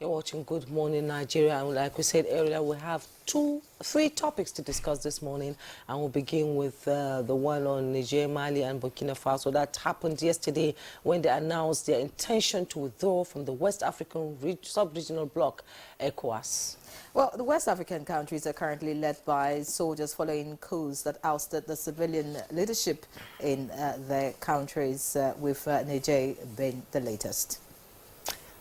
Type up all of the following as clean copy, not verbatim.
You're watching Good Morning Nigeria, and like we said earlier, we have three topics to discuss this morning, and we'll begin with the one on Niger, Mali, and Burkina Faso. That happened yesterday when they announced their intention to withdraw from the West African sub-regional bloc, ECOWAS. Well, the West African countries are currently led by soldiers following coups that ousted the civilian leadership in their countries, with Niger being the latest.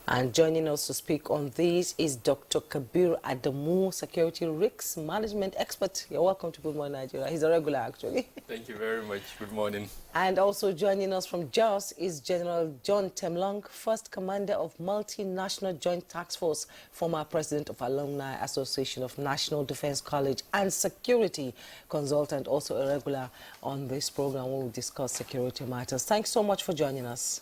And joining us to speak on this is Dr. Kabir Adamu, security risks management expert. You're welcome to Good Morning Nigeria. He's a regular, actually. Thank you very much. Good morning. And also joining us from Jos is General John Temlong, first commander of Multinational Joint Task Force, former president of Alumni Association of National Defense College, and security consultant, also a regular on this program where we discuss security matters. Thanks so much for joining us.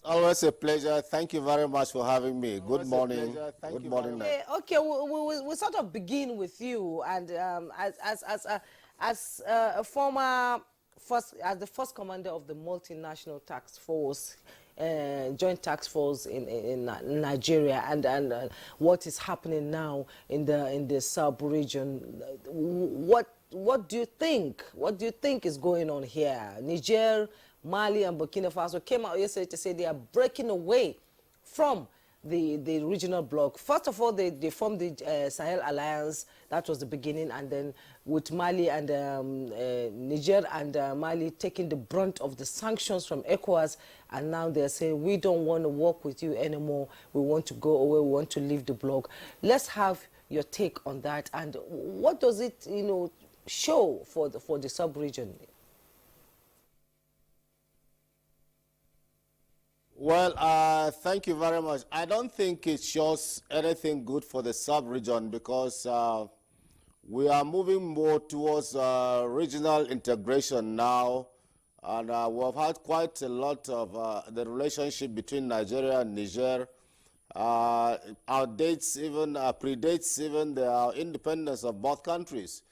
Always a pleasure. Thank you very much for having me. Good morning. Good morning. Okay, we'll sort of begin with you, and as a former the first commander of the multinational task force, joint task force in Nigeria, and what is happening now in the sub-region. What do you think? What do you think is going on here? Niger, Mali, and Burkina Faso came out yesterday to say they are breaking away from the regional bloc. First of all, they formed the Sahel Alliance. That was the beginning, and then with Mali and Niger and Mali taking the brunt of the sanctions from ECOWAS, and now they're saying, we don't want to work with you anymore. We want to go away. We want to leave the bloc. Let's have your take on that, and what does it, show for the sub-region? Well, thank you very much. I don't think it shows anything good for the sub-region because we are moving more towards regional integration now, and we've had quite a lot of the relationship between Nigeria and Niger. Predates even the independence of both countries.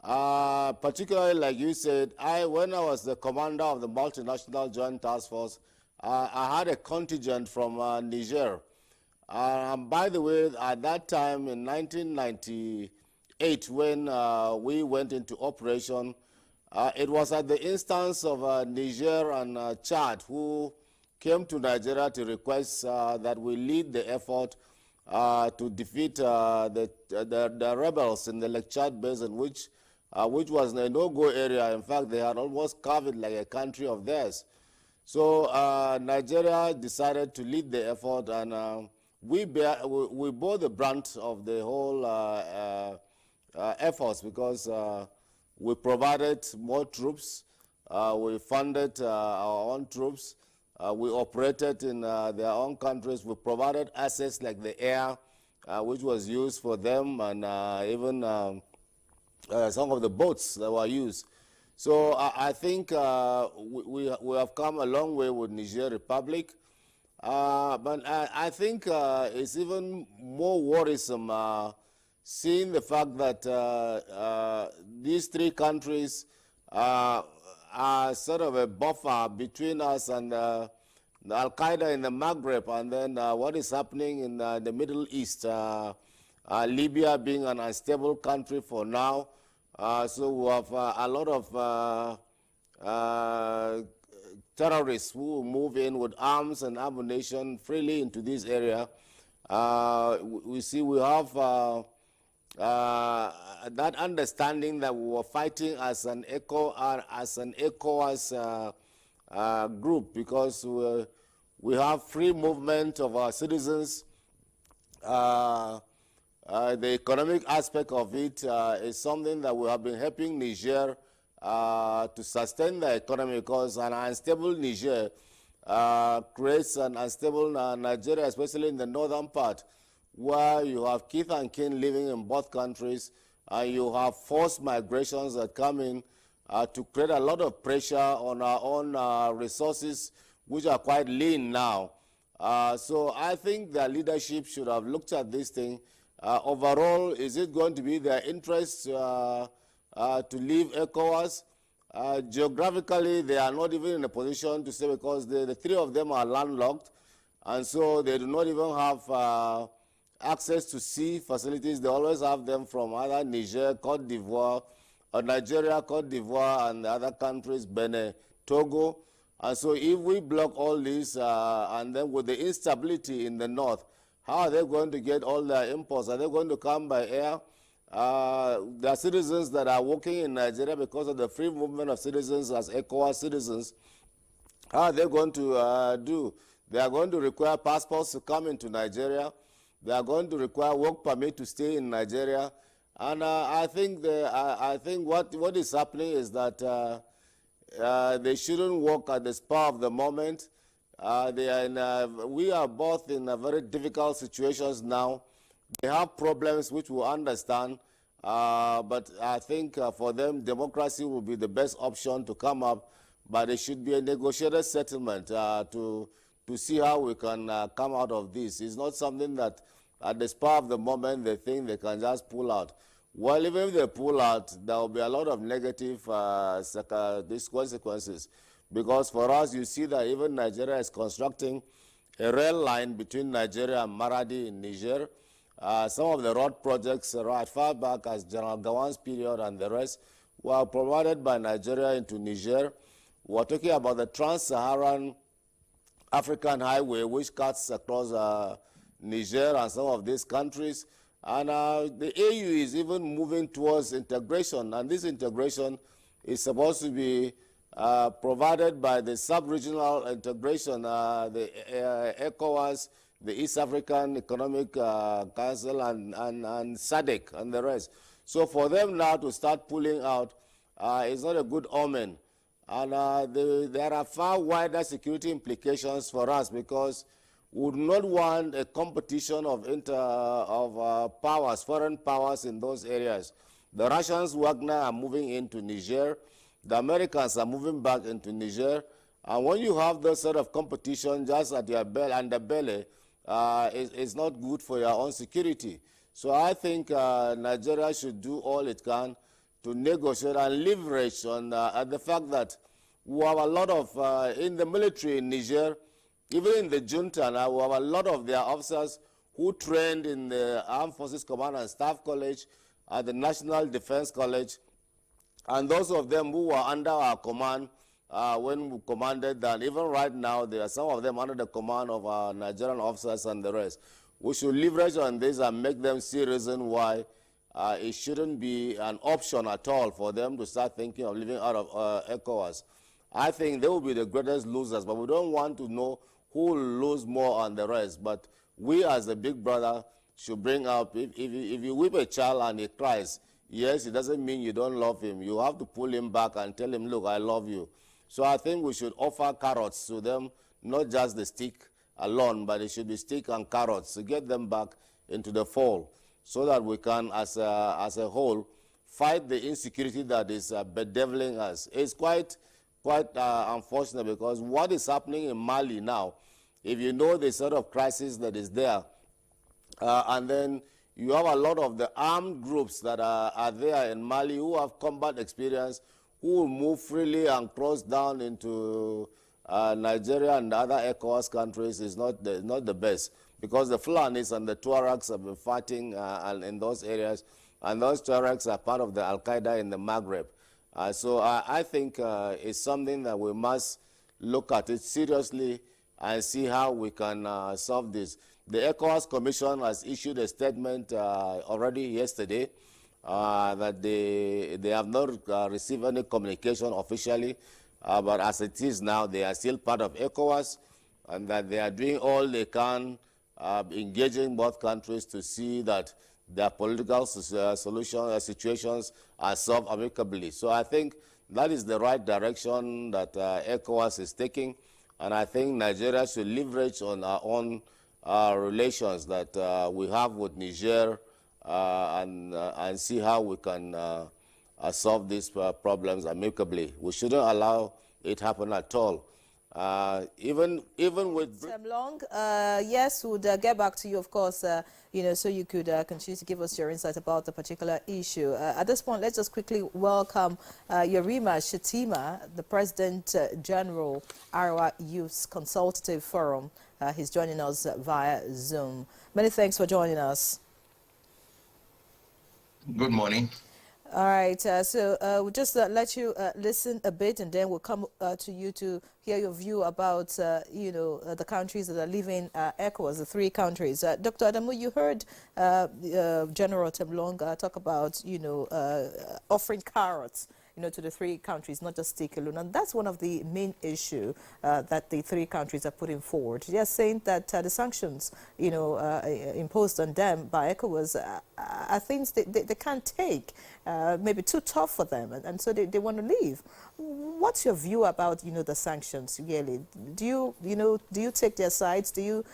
Particularly, like you said, when I was the commander of the Multinational Joint Task Force, I had a contingent from Niger. By the way, at that time in 1998, when we went into operation, it was at the instance of Niger and Chad, who came to Nigeria to request that we lead the effort to defeat the rebels in the Lake Chad Basin, which was a no-go area. In fact, they had almost carved it like a country of theirs. So Nigeria decided to lead the effort, and we bore the brunt of the whole efforts because we provided more troops, we funded our own troops, we operated in their own countries, we provided assets like the air, which was used for them, and even some of the boats that were used. So I think we have come a long way with Niger Republic, but I think it's even more worrisome seeing the fact that these three countries are sort of a buffer between us and the Al-Qaeda in the Maghreb, and then what is happening in the Middle East, Libya being an unstable country for now. So we have a lot of terrorists who move in with arms and ammunition freely into this area. We see we have that understanding that we were fighting as an ECOWAS group, because we have free movement of our citizens. The economic aspect of it is something that we have been helping Niger to sustain the economy, because an unstable Niger creates an unstable Nigeria, especially in the northern part, where you have kith and kin living in both countries, and you have forced migrations that come in to create a lot of pressure on our own resources, which are quite lean now. So I think the leadership should have looked at this thing. Overall, is it going to be their interest to leave ECOWAS? Geographically, they are not even in a position to say, because the three of them are landlocked, and so they do not even have access to sea facilities. They always have them from either Niger, Cote d'Ivoire, or Nigeria, Cote d'Ivoire, and the other countries, Benin, Togo. And so if we block all this, and then with the instability in the north, how are they going to get all their imports? Are they going to come by air? There are citizens that are working in Nigeria because of the free movement of citizens as ECOWAS citizens. How are they going to do? They are going to require passports to come into Nigeria. They are going to require work permit to stay in Nigeria. And I think what is happening is that they shouldn't work at the spur of the moment. We are both in very difficult situations now. They have problems which we understand, but I think for them, democracy will be the best option to come up. But it should be a negotiated settlement to see how we can come out of this. It's not something that at the spur of the moment they think they can just pull out. Well, even if they pull out, there will be a lot of negative consequences. Because for us, you see that even Nigeria is constructing a rail line between Nigeria and Maradi in Niger. Some of the road projects right far back as General Gawan's period and the rest were provided by Nigeria into Niger. We're talking about the Trans-Saharan African Highway, which cuts across Niger and some of these countries. And the AU is even moving towards integration, and this integration is supposed to be provided by the sub-regional integration, the ECOWAS, the East African Economic Council, and SADC and the rest. So for them now to start pulling out is not a good omen. And there are far wider security implications for us, because we would not want a competition of powers, foreign powers in those areas. The Russians, Wagner, are moving into Niger. The Americans are moving back into Niger. And when you have this sort of competition just at your underbelly, it's not good for your own security. So I think Nigeria should do all it can to negotiate and leverage on the fact that we have a lot of, in the military in Niger, even in the junta now, we have a lot of their officers who trained in the Armed Forces Command and Staff College, at the National Defense College, and those of them who were under our command when we commanded, and even right now, there are some of them under the command of our Nigerian officers and the rest. We should leverage on this and make them see reason why it shouldn't be an option at all for them to start thinking of living out of ECOWAS. I think they will be the greatest losers, but we don't want to know who will lose more on the rest. But we as the big brother should bring up, if you whip a child and he cries, yes, it doesn't mean you don't love him. You have to pull him back and tell him, look, I love you. So I think we should offer carrots to them, not just the stick alone, but it should be stick and carrots to get them back into the fold, so that we can, as a whole, fight the insecurity that is bedeviling us. It's quite unfortunate, because what is happening in Mali now, if you know the sort of crisis that is there, and then you have a lot of the armed groups that are there in Mali who have combat experience, who will move freely and cross down into Nigeria and other ECOWAS countries, is not the best, because the Fulanis and the Tuaregs have been fighting in those areas, and those Tuaregs are part of the Al-Qaeda in the Maghreb. So I think it's something that we must look at it seriously and see how we can solve this. The ECOWAS Commission has issued a statement already yesterday that they have not received any communication officially, but as it is now, they are still part of ECOWAS, and that they are doing all they can, engaging both countries to see that their political situations are solved amicably. So I think that is the right direction that ECOWAS is taking, and I think Nigeria should leverage on our own relations that we have with Niger and see how we can solve these problems amicably. We shouldn't allow it happen at all. Even with... Long, yes, we'll get back to you, of course, you know, so you could continue to give us your insight about the particular issue. At this point, let's just quickly welcome Yarima Shatima, the President General, Arawa Youth Consultative Forum. He's joining us via Zoom. Many thanks for joining us. Good morning. All right, so we'll just let you listen a bit, and then we'll come to you to hear your view about, you know, the countries that are leaving ECOWAS, the 3 countries. Dr. Adamu, you heard General Temlong talk about, you know, offering carrots, you know, to the 3 countries, not just stick alone. And that's one of the main issues that the 3 countries are putting forward. They're saying that the sanctions, you know, imposed on them by ECOWAS are things they can't take, maybe too tough for them, and so they want to leave. What's your view about, you know, the sanctions, really? Do you take their sides? Do you,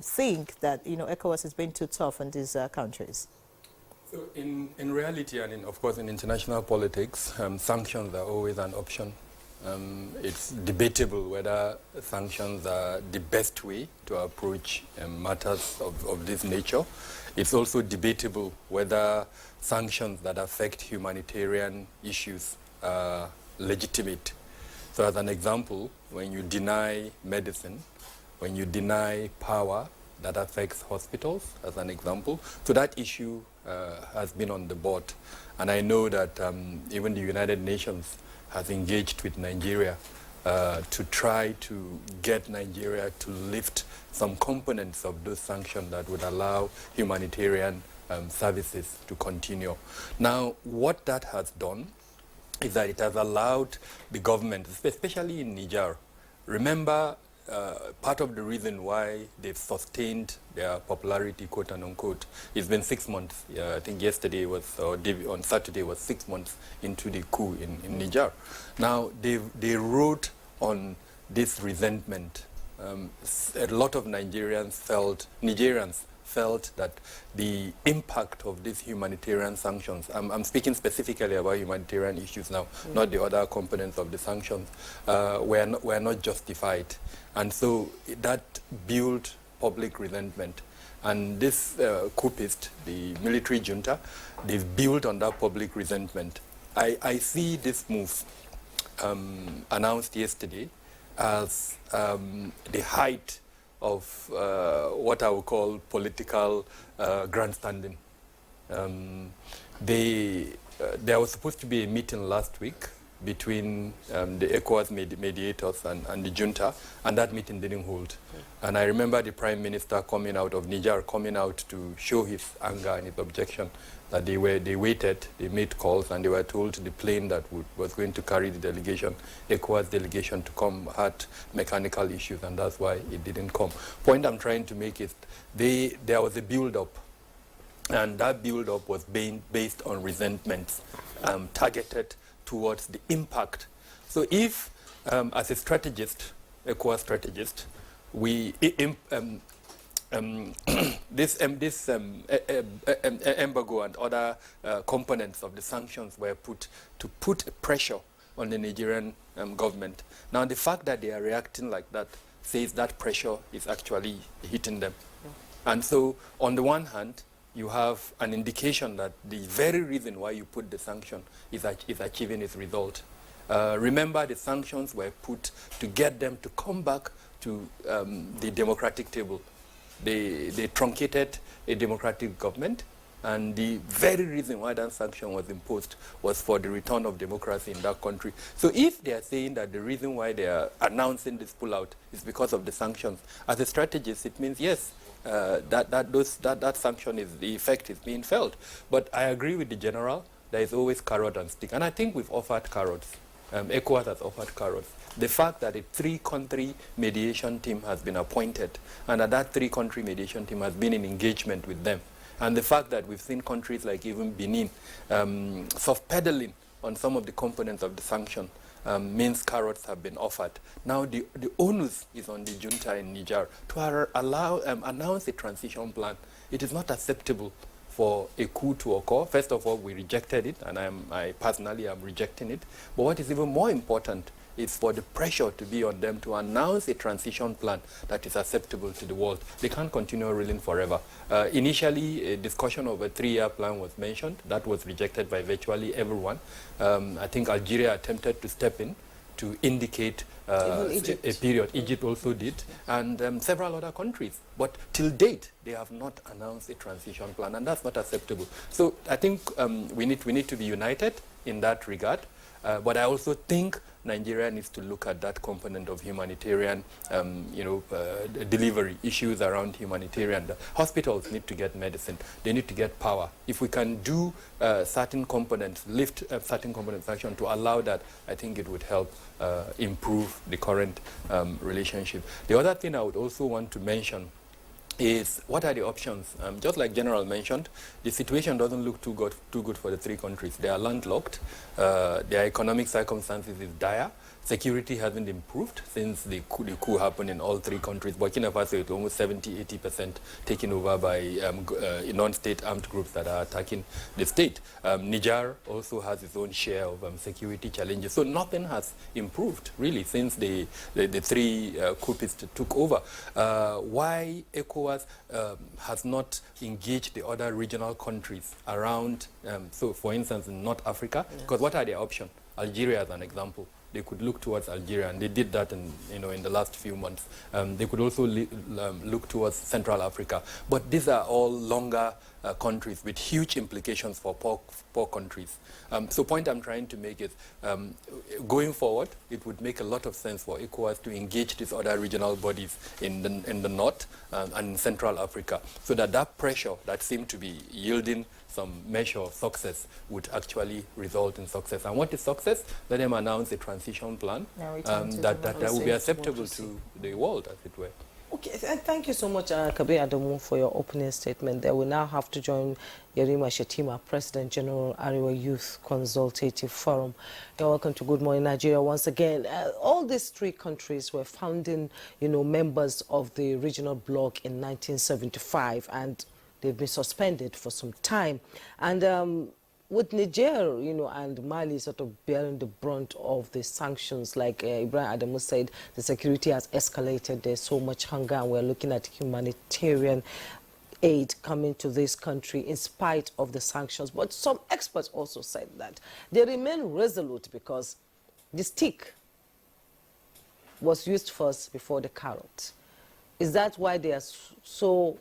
think that, you know, ECOWAS has been too tough on these countries? So in reality, and of course in international politics, sanctions are always an option. It's debatable whether sanctions are the best way to approach matters of this nature. It's also debatable whether sanctions that affect humanitarian issues are legitimate. So as an example, when you deny medicine, when you deny power that affects hospitals, as an example, so that issue has been on the board. And I know that even the United Nations has engaged with Nigeria to try to get Nigeria to lift some components of those sanctions that would allow humanitarian services to continue. Now, what that has done is that it has allowed the government, especially in Niger, remember part of the reason why they've sustained their popularity, quote and unquote, it's been 6 months. I think yesterday was, or on Saturday was 6 months into the coup in Niger. Now, they rode on this resentment. A lot of Nigerians felt that the impact of these humanitarian sanctions, I'm speaking specifically about humanitarian issues now, not the other components of the sanctions, were not justified. And so that built public resentment. And this coupist, the military junta, they've built on that public resentment. I see this move announced yesterday as the height of what I would call political grandstanding. There was supposed to be a meeting last week between the ECOWAS mediators and the junta, and that meeting didn't hold. And I remember the Prime Minister coming out of Niger, coming out to show his anger and his objection, that they waited, they made calls, and they were told the plane that was going to carry the delegation, ECOWAS delegation, to come had mechanical issues, and that's why it didn't come. Point I'm trying to make is there was a build-up, and that build-up was based on resentments targeted towards the impact. So if, as a strategist, ECOWAS strategist, this embargo and other components of the sanctions were put to put pressure on the Nigerian government. Now, the fact that they are reacting like that says that pressure is actually hitting them. Yeah. And so, on the one hand, you have an indication that the very reason why you put the sanction is achieving its result. Remember, the sanctions were put to get them to come back to the democratic table. They truncated a democratic government, and the very reason why that sanction was imposed was for the return of democracy in that country. So if they are saying that the reason why they are announcing this pullout is because of the sanctions, as a strategist, it means yes, that sanction is, the effect is being felt. But I agree with the general, there is always carrot and stick. And I think we've offered carrots. ECOWAS has offered carrots. The fact that a 3-country mediation team has been appointed, and that 3-country mediation team has been in engagement with them, and the fact that we've seen countries like even Benin soft-pedaling on some of the components of the sanction means carrots have been offered. Now the onus is on the junta in Niger to announce a transition plan. It is not acceptable for a coup to occur. First of all, we rejected it, and I personally am rejecting it. But what is even more important is for the pressure to be on them to announce a transition plan that is acceptable to the world. They can't continue ruling forever. Initially, a discussion of a 3-year plan was mentioned. That was rejected by virtually everyone. I think Algeria attempted to step in to indicate a period. Egypt also did, and several other countries. But till date, they have not announced a transition plan, and that's not acceptable. So I think we need to be united in that regard. But I also think Nigeria needs to look at that component of humanitarian, delivery, issues around humanitarian. The hospitals need to get medicine. They need to get power. If we can do certain components, lift certain components action to allow that, I think it would help improve the current relationship. The other thing I would also want to mention is what are the options? Just like General mentioned, the situation doesn't look too good for the 3 countries. They are landlocked. Their economic circumstances is dire. Security hasn't improved since the coup happened in all 3 countries. Burkina Faso is almost 70–80% taken over by non-state armed groups that are attacking the state. Niger also has its own share of security challenges. So nothing has improved, really, since the 3 coupists took over. Why ECOWAS has not engaged the other regional countries around, so for instance, in North Africa, because what are their options? Algeria as an example. They could look towards Algeria, and they did that in the last few months. They could also look towards Central Africa. But these are all longer countries with huge implications for poor countries. So point I'm trying to make is, going forward, it would make a lot of sense for ECOWAS to engage these other regional bodies in the north and in Central Africa, so that pressure that seemed to be yielding some measure of success would actually result in success. And what is success? Let them announce a transition plan that will be acceptable to the world, as it were. Okay, thank you so much, Kabir Adamu, for your opening statement there. We now have to join Yerima Shetima, President General, Arewa Youth Consultative Forum. You're welcome to Good Morning Nigeria once again. All these 3 countries were founding, members of the regional bloc in 1975, and they've been suspended for some time. And with Niger, and Mali sort of bearing the brunt of the sanctions, like Ibrahim Adamu said, the security has escalated. There's so much hunger, and we're looking at humanitarian aid coming to this country in spite of the sanctions. But some experts also said that they remain resolute because the stick was used first before the carrot. Is that why they are so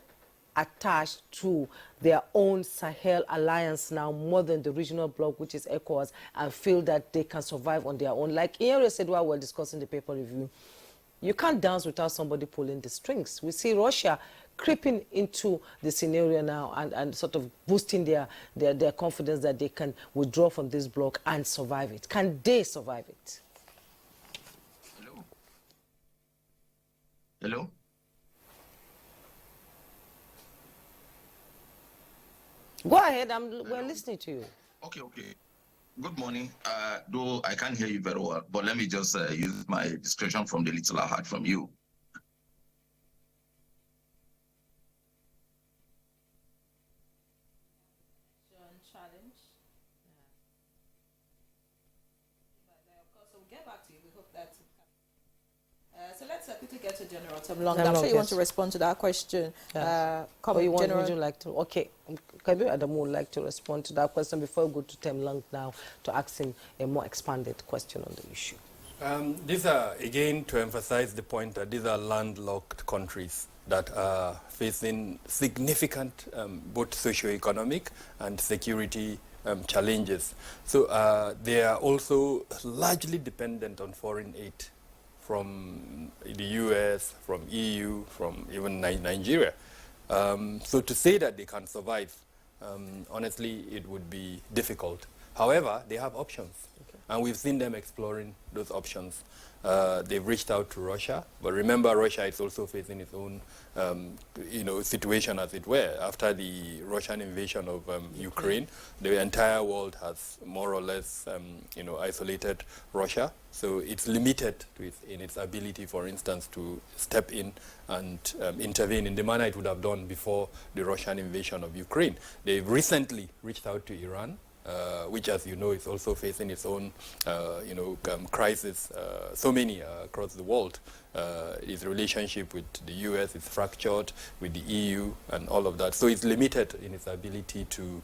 attached to their own Sahel alliance now more than the regional bloc, which is ECOWAS, and feel that they can survive on their own? Like Inyere said while we're discussing the paper review, you can't dance without somebody pulling the strings. We see Russia creeping into the scenario now and sort of boosting their confidence that they can withdraw from this bloc and survive it. Can they survive it? Hello? Hello? Go ahead, we're listening to you. Okay. Good morning. Though I can't hear you very well, but let me just use my discretion from the little I heard from you. So let's quickly get to General Temlong. I'm sure you want to respond to that question. Would you like to? Okay, Kabir Adamu would like to respond to that question before we go to Temlong now to ask him a more expanded question on the issue. These are, again, to emphasize the point that these are landlocked countries that are facing significant both socio-economic and security challenges. So they are also largely dependent on foreign aid from the US, from EU, from even Nigeria. So to say that they can survive, honestly, it would be difficult. However, they have options, and we've seen them exploring those options. They've reached out to Russia, but remember, Russia is also facing its own, situation, as it were. After the Russian invasion of Ukraine, the entire world has more or less, isolated Russia. So it's limited in its ability, for instance, to step in and intervene in the manner it would have done before the Russian invasion of Ukraine. They've recently reached out to Iran. which, as you know, is also facing its own, crisis, so many across the world. Its relationship with the US is fractured, with the EU and all of that. So it's limited in its ability to,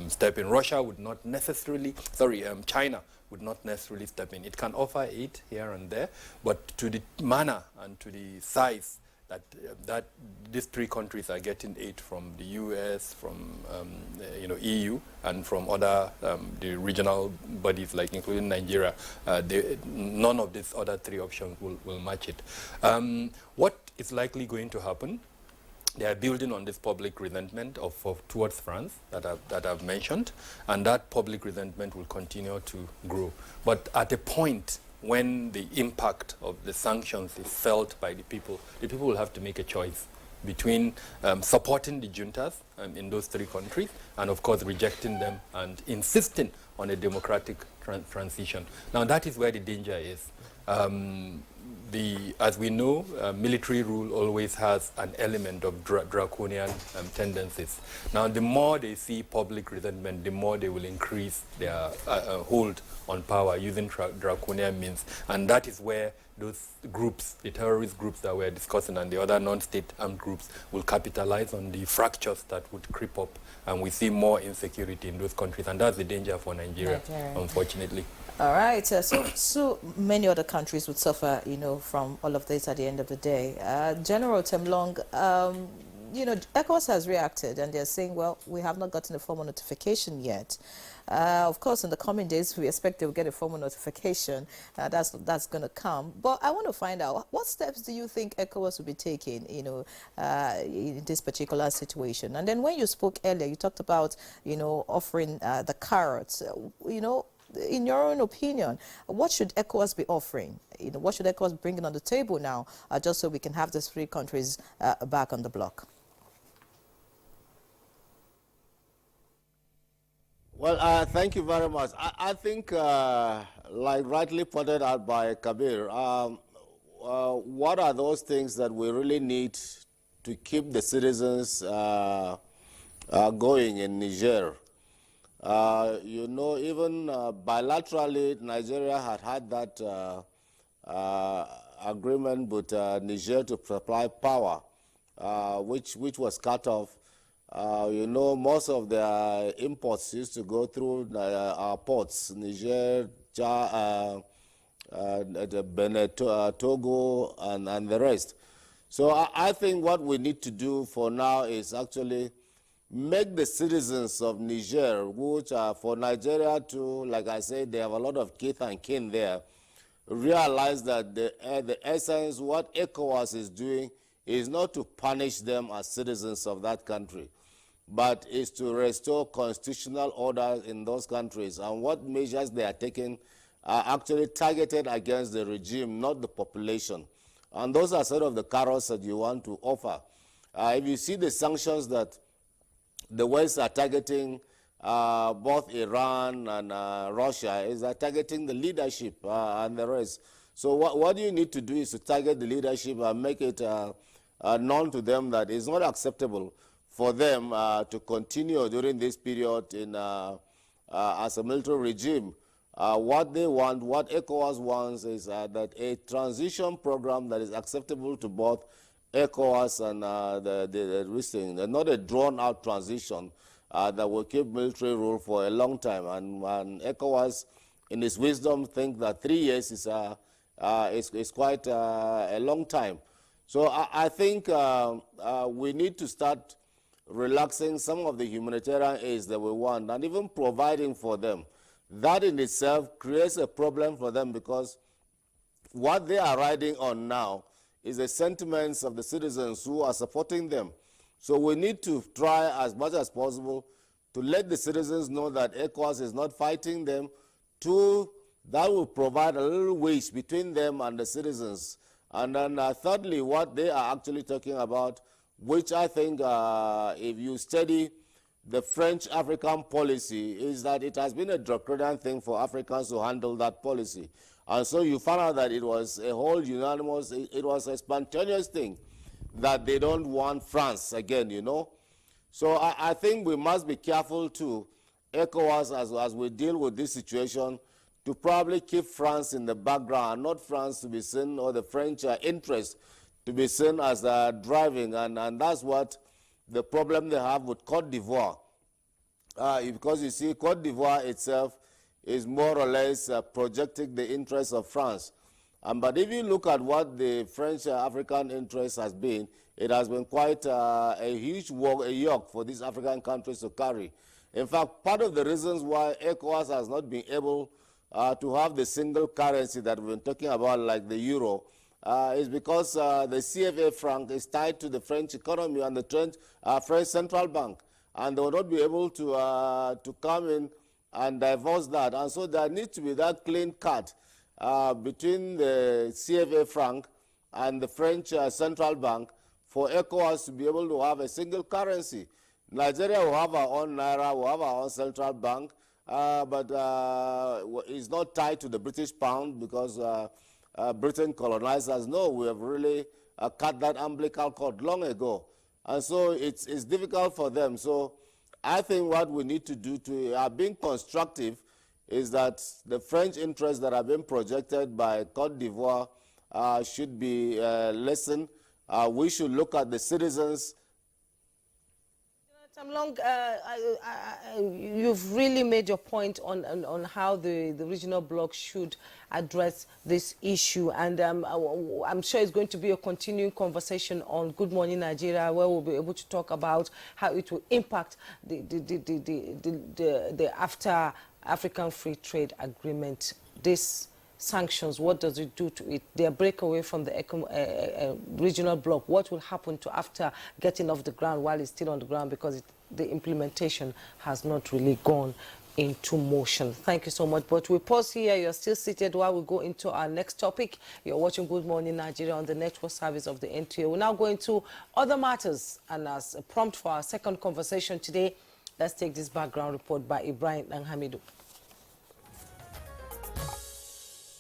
step in. Russia would not necessarily, China would not necessarily step in. It can offer aid here and there, but to the manner and to the size that these three countries are getting aid from the US, from EU, and from other the regional bodies, like including Nigeria, none of these other three options will match it. What is likely going to happen? They are building on this public resentment towards France that I've mentioned, and that public resentment will continue to grow. But at a point when the impact of the sanctions is felt by the people will have to make a choice between supporting the juntas in those three countries and, of course, rejecting them and insisting on a democratic transition. Now, that is where the danger is. As we know, military rule always has an element of draconian tendencies. Now, the more they see public resentment, the more they will increase their hold on power using draconian means. And that is where those groups, the terrorist groups that we're discussing and the other non-state armed groups, will capitalize on the fractures that would creep up. And we see more insecurity in those countries. And that's the danger for Nigeria, unfortunately. All right, so many other countries would suffer, from all of this at the end of the day. General Temlong, ECOWAS has reacted and they're saying, well, we have not gotten a formal notification yet. Of course, in the coming days, we expect they'll get a formal notification. That's going to come. But I want to find out, what steps do you think ECOWAS will be taking, in this particular situation? And then when you spoke earlier, you talked about, offering the carrots, in your own opinion, what should ECOWAS be offering? What should ECOWAS be bringing on the table now, just so we can have these three countries back on the block? Well, thank you very much. I think, like rightly pointed out by Kabir, what are those things that we really need to keep the citizens going in Niger? Even bilaterally, Nigeria had that agreement with Niger to supply power, which was cut off. Most of their imports used to go through our ports, Niger, Benin, Togo, and the rest. So I think what we need to do for now is actually make the citizens of Niger, which are for Nigeria too, like I said, they have a lot of kith and kin there, realize that the essence, what ECOWAS is doing, is not to punish them as citizens of that country, but is to restore constitutional order in those countries. And what measures they are taking are actually targeted against the regime, not the population. And those are sort of the carrots that you want to offer. If you see the sanctions that the West are targeting, both Iran and Russia, is targeting the leadership and the rest. So what you need to do is to target the leadership and make it known to them that it's not acceptable for them to continue during this period as a military regime. What they want, what ECOWAS wants, is that a transition program that is acceptable to both ECOWAS and not a drawn-out transition that will keep military rule for a long time. And ECOWAS, in its wisdom, think that 3 years is quite a long time. So I think we need to start relaxing some of the humanitarian aids that we want and even providing for them. That in itself creates a problem for them, because what they are riding on now is the sentiments of the citizens who are supporting them. So we need to try as much as possible to let the citizens know that ECOWAS is not fighting them. That will provide a little wedge between them and the citizens. And then thirdly, what they are actually talking about, which I think if you study the French African policy, is that it has been a draconian thing for Africans to handle that policy. And so you found out that it was a whole unanimous, it was a spontaneous thing that they don't want France again, So I think we must be careful too ECOWAS, as we deal with this situation, to probably keep France in the background, not France to be seen, or the French interest to be seen as driving, and that's what the problem they have with Cote d'Ivoire. Because you see, Cote d'Ivoire itself is more or less projecting the interests of France. But if you look at what the French African interest has been, it has been quite a huge yoke for these African countries to carry. In fact, part of the reasons why ECOWAS has not been able to have the single currency that we've been talking about, like the euro, is because the CFA franc is tied to the French economy and the French central bank, and they will not be able to come in and divorce that. And so there needs to be that clean cut between the CFA franc and the French central bank for ECOWAS to be able to have a single currency. Nigeria will have our own naira, will have our own central bank, but it's not tied to the British pound because Britain colonized us. No, we have really cut that umbilical cord long ago. And so it's difficult for them. So I think what we need to do to being constructive is that the French interests that have been projected by Cote d'Ivoire should be lessened. We should look at the citizens. Long, you've really made your point on how the regional bloc should address this issue, and I'm sure it's going to be a continuing conversation on Good Morning Nigeria, where we'll be able to talk about how it will impact the after African Free Trade Agreement. This sanctions, what does it do to it? Their breakaway from the regional bloc, what will happen to after getting off the ground while it's still on the ground, because the implementation has not really gone into motion. Thank you so much. But we pause here. You're still seated while we go into our next topic. You're watching Good Morning Nigeria on the network service of the NTA. We're now going to other matters, and as a prompt for our second conversation today, let's take this background report by Ibrahim and Hamidu.